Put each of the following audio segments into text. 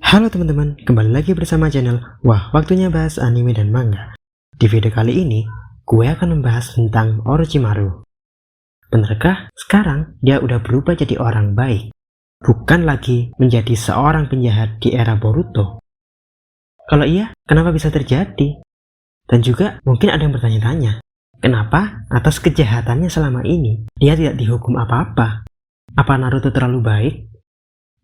Halo teman-teman, kembali lagi bersama channel Wah Waktunya Bahas Anime dan Manga. Di video kali ini, gue akan membahas tentang Orochimaru. Benarkah sekarang dia udah berubah jadi orang baik? Bukan lagi menjadi seorang penjahat di era Boruto? Kalau iya, kenapa bisa terjadi? Dan juga mungkin ada yang bertanya-tanya, kenapa atas kejahatannya selama ini dia tidak dihukum apa-apa? Apa Naruto terlalu baik?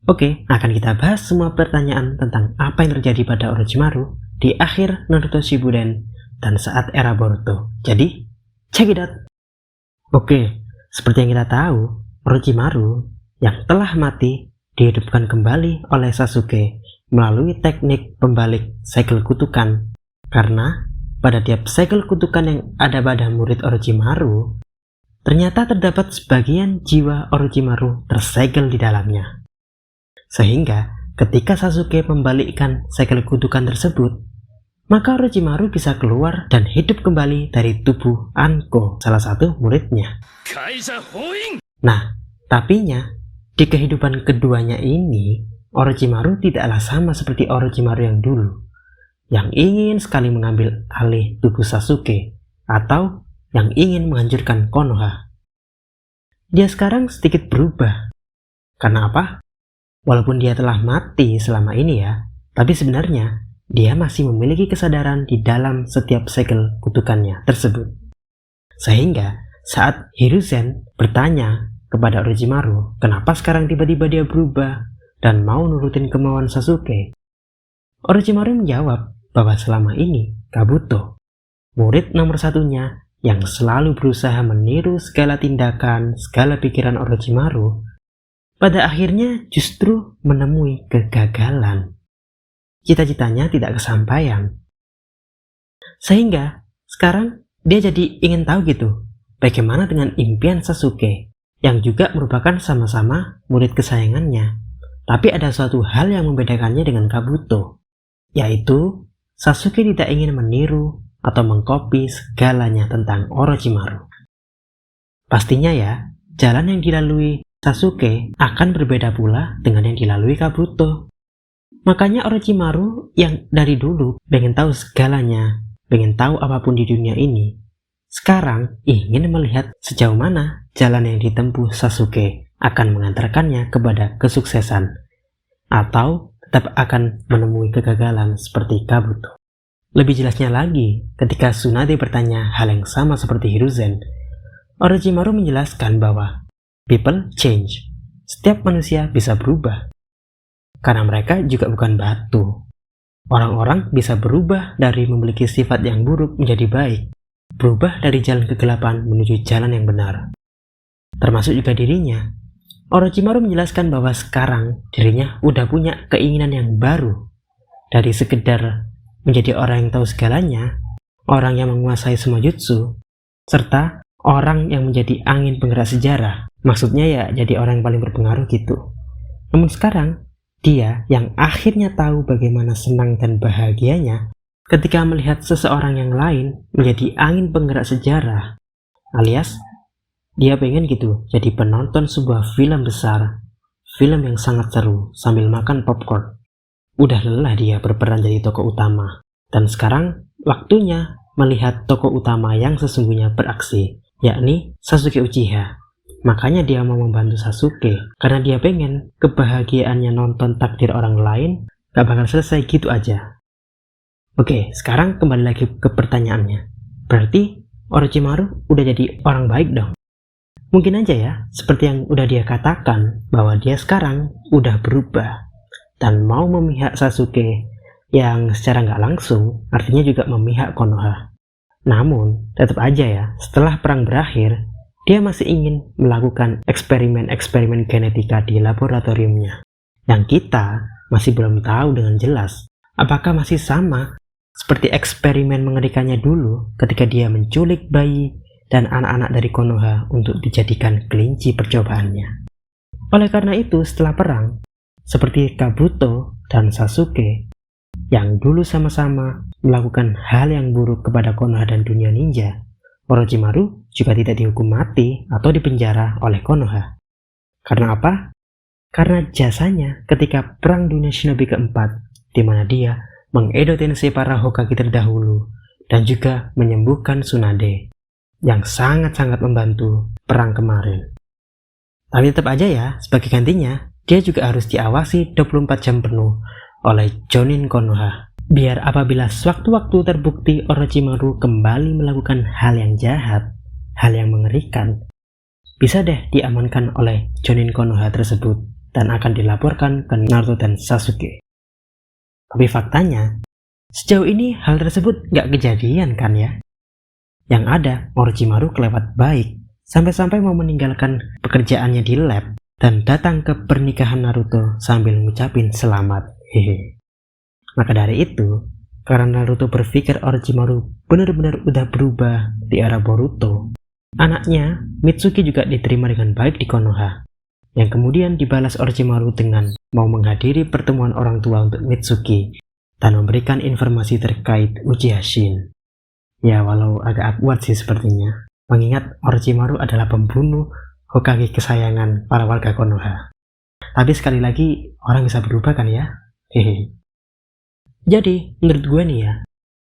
Oke, akan kita bahas semua pertanyaan tentang apa yang terjadi pada Orochimaru di akhir Naruto Shippuden dan saat era Boruto. Jadi, check it out! Oke, seperti yang kita tahu, Orochimaru yang telah mati dihidupkan kembali oleh Sasuke melalui teknik pembalik segel kutukan. Karena pada tiap segel kutukan yang ada pada murid Orochimaru, ternyata terdapat sebagian jiwa Orochimaru tersegel di dalamnya. Sehingga ketika Sasuke membalikkan segel kutukan tersebut, maka Orochimaru bisa keluar dan hidup kembali dari tubuh Anko, salah satu muridnya. Nah, tapinya di kehidupan keduanya ini, Orochimaru tidaklah sama seperti Orochimaru yang dulu, yang ingin sekali mengambil alih tubuh Sasuke, atau yang ingin menghancurkan Konoha. Dia sekarang sedikit berubah. Karena apa? Walaupun dia telah mati selama ini ya, tapi sebenarnya dia masih memiliki kesadaran di dalam setiap segel kutukannya tersebut. Sehingga saat Hiruzen bertanya kepada Orochimaru, kenapa sekarang tiba-tiba dia berubah dan mau nurutin kemauan Sasuke? Orochimaru menjawab bahwa selama ini Kabuto, murid nomor satunya yang selalu berusaha meniru segala tindakan, segala pikiran Orochimaru, pada akhirnya justru menemui kegagalan. Cita-citanya tidak kesampaian. Sehingga sekarang dia jadi ingin tahu gitu, bagaimana dengan impian Sasuke, yang juga merupakan sama-sama murid kesayangannya. Tapi ada suatu hal yang membedakannya dengan Kabuto, yaitu Sasuke tidak ingin meniru atau mengkopi segalanya tentang Orochimaru. Pastinya ya, jalan yang dilalui Sasuke akan berbeda pula dengan yang dilalui Kabuto. Makanya Orochimaru yang dari dulu pengen tahu segalanya, pengen tahu apapun di dunia ini, sekarang ingin melihat sejauh mana jalan yang ditempuh Sasuke akan mengantarkannya kepada kesuksesan, atau tetap akan menemui kegagalan seperti Kabuto. Lebih jelasnya lagi, ketika Tsunade bertanya hal yang sama seperti Hiruzen, Orochimaru menjelaskan bahwa people change. Setiap manusia bisa berubah. Karena mereka juga bukan batu. Orang-orang bisa berubah dari memiliki sifat yang buruk menjadi baik. Berubah dari jalan kegelapan menuju jalan yang benar. Termasuk juga dirinya. Orochimaru menjelaskan bahwa sekarang dirinya udah punya keinginan yang baru. Dari sekedar menjadi orang yang tahu segalanya, orang yang menguasai semua jutsu, serta orang yang menjadi angin penggerak sejarah. Maksudnya ya jadi orang yang paling berpengaruh gitu. Namun sekarang, dia yang akhirnya tahu bagaimana senang dan bahagianya ketika melihat seseorang yang lain menjadi angin penggerak sejarah. Alias, dia pengen gitu jadi penonton sebuah film besar, film yang sangat seru sambil makan popcorn. Udah lelah dia berperan jadi tokoh utama. Dan sekarang waktunya melihat tokoh utama yang sesungguhnya beraksi, yakni Sasuke Uchiha. Makanya dia mau membantu Sasuke, karena dia pengen kebahagiaannya nonton takdir orang lain gak bakal selesai gitu aja. Oke, sekarang kembali lagi ke pertanyaannya. Berarti Orochimaru udah jadi orang baik dong? Mungkin aja ya, seperti yang udah dia katakan, bahwa dia sekarang udah berubah dan mau memihak Sasuke, yang secara gak langsung artinya juga memihak Konoha. Namun, tetap aja ya, setelah perang berakhir, dia masih ingin melakukan eksperimen-eksperimen genetika di laboratoriumnya. Yang kita masih belum tahu dengan jelas apakah masih sama seperti eksperimen mengerikannya dulu ketika dia menculik bayi dan anak-anak dari Konoha untuk dijadikan kelinci percobaannya. Oleh karena itu, setelah perang, seperti Kabuto dan Sasuke, yang dulu sama-sama melakukan hal yang buruk kepada Konoha dan dunia ninja, Orochimaru juga tidak dihukum mati atau dipenjara oleh Konoha. Karena apa? karena jasanya ketika Perang Dunia Shinobi keempat, di mana dia mengedo Tensei para Hokage terdahulu dan juga menyembuhkan Tsunade yang sangat-sangat membantu perang kemarin. Tapi tetap aja ya, sebagai gantinya, dia juga harus diawasi 24 jam penuh oleh Jonin Konoha. Biar apabila sewaktu-waktu terbukti Orochimaru kembali melakukan hal yang jahat, hal yang mengerikan, bisa deh diamankan oleh Jonin Konoha tersebut dan akan dilaporkan ke Naruto dan Sasuke. Tapi faktanya, sejauh ini hal tersebut gak kejadian kan ya? Yang ada, Orochimaru kelewat baik, sampai-sampai mau meninggalkan pekerjaannya di lab dan datang ke pernikahan Naruto sambil ngucapin selamat. Hehe. Maka dari itu, karena Naruto berpikir Orochimaru benar-benar udah berubah di era Boruto, anaknya Mitsuki juga diterima dengan baik di Konoha, yang kemudian dibalas Orochimaru dengan mau menghadiri pertemuan orang tua untuk Mitsuki dan memberikan informasi terkait Uchiha Shin. Ya, walau agak awkward sih sepertinya, mengingat Orochimaru adalah pembunuh Hokage kesayangan para warga Konoha. Tapi sekali lagi, orang bisa berubah kan ya? Hehe. Jadi, menurut gue nih ya,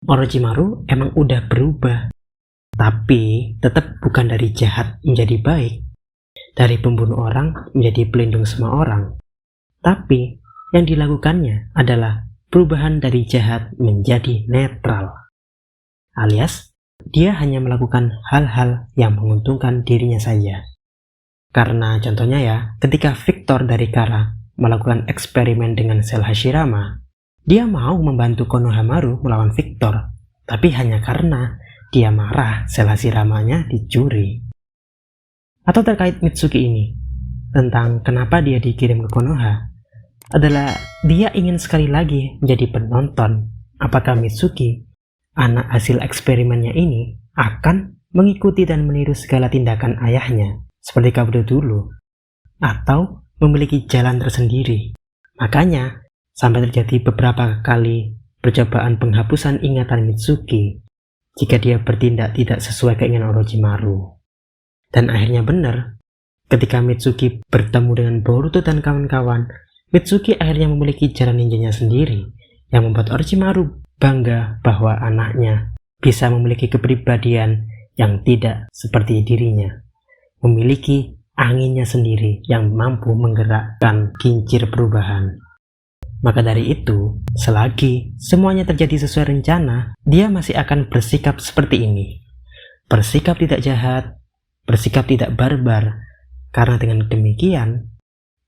Orochimaru emang udah berubah. Tapi, tetap bukan dari jahat menjadi baik. Dari pembunuh orang menjadi pelindung semua orang. Tapi, yang dilakukannya adalah perubahan dari jahat menjadi netral. Alias, dia hanya melakukan hal-hal yang menguntungkan dirinya saja. Karena contohnya ya, ketika Victor dari Kara melakukan eksperimen dengan sel Hashirama, dia mau membantu Konohamaru melawan Victor, tapi hanya karena dia marah sel Hashiramanya dicuri. Atau terkait Mitsuki ini, tentang kenapa dia dikirim ke Konoha, adalah dia ingin sekali lagi menjadi penonton apakah Mitsuki, anak hasil eksperimennya ini, akan mengikuti dan meniru segala tindakan ayahnya, seperti Kabuto dulu, atau memiliki jalan tersendiri. Makanya, sampai terjadi beberapa kali percobaan penghapusan ingatan Mitsuki jika dia bertindak tidak sesuai keinginan Orochimaru. Dan akhirnya benar, ketika Mitsuki bertemu dengan Boruto dan kawan-kawan, Mitsuki akhirnya memiliki jalan ninjanya sendiri yang membuat Orochimaru bangga bahwa anaknya bisa memiliki kepribadian yang tidak seperti dirinya, memiliki anginnya sendiri yang mampu menggerakkan kincir perubahan. Maka dari itu, selagi semuanya terjadi sesuai rencana, dia masih akan bersikap seperti ini. Bersikap tidak jahat, bersikap tidak barbar, karena dengan demikian,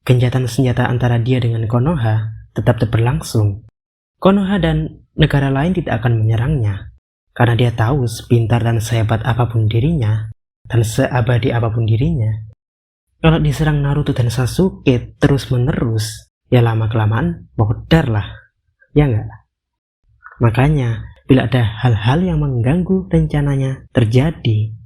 gencatan senjata antara dia dengan Konoha tetap berlangsung. Konoha dan negara lain tidak akan menyerangnya, karena dia tahu sepintar dan sehebat apapun dirinya, dan seabadi apapun dirinya, kalau diserang Naruto dan Sasuke terus-menerus, ya lama-kelamaan modar lah, ya enggak? Makanya, bila ada hal-hal yang mengganggu rencananya terjadi,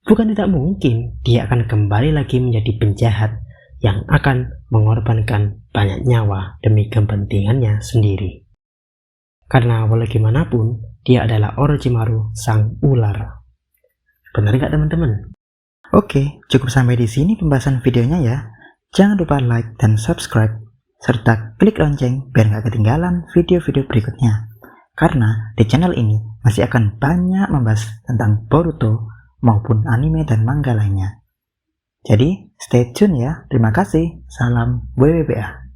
bukan tidak mungkin dia akan kembali lagi menjadi penjahat yang akan mengorbankan banyak nyawa demi kepentingannya sendiri. Karena walau gimana pun, dia adalah Orochimaru sang ular. Benar nggak teman-teman? Oke, cukup sampai di sini pembahasan videonya ya. Jangan lupa like dan subscribe, serta klik lonceng biar nggak ketinggalan video-video berikutnya. Karena di channel ini masih akan banyak membahas tentang Boruto maupun anime dan manga lainnya. Jadi, stay tune ya. Terima kasih. Salam WWBA.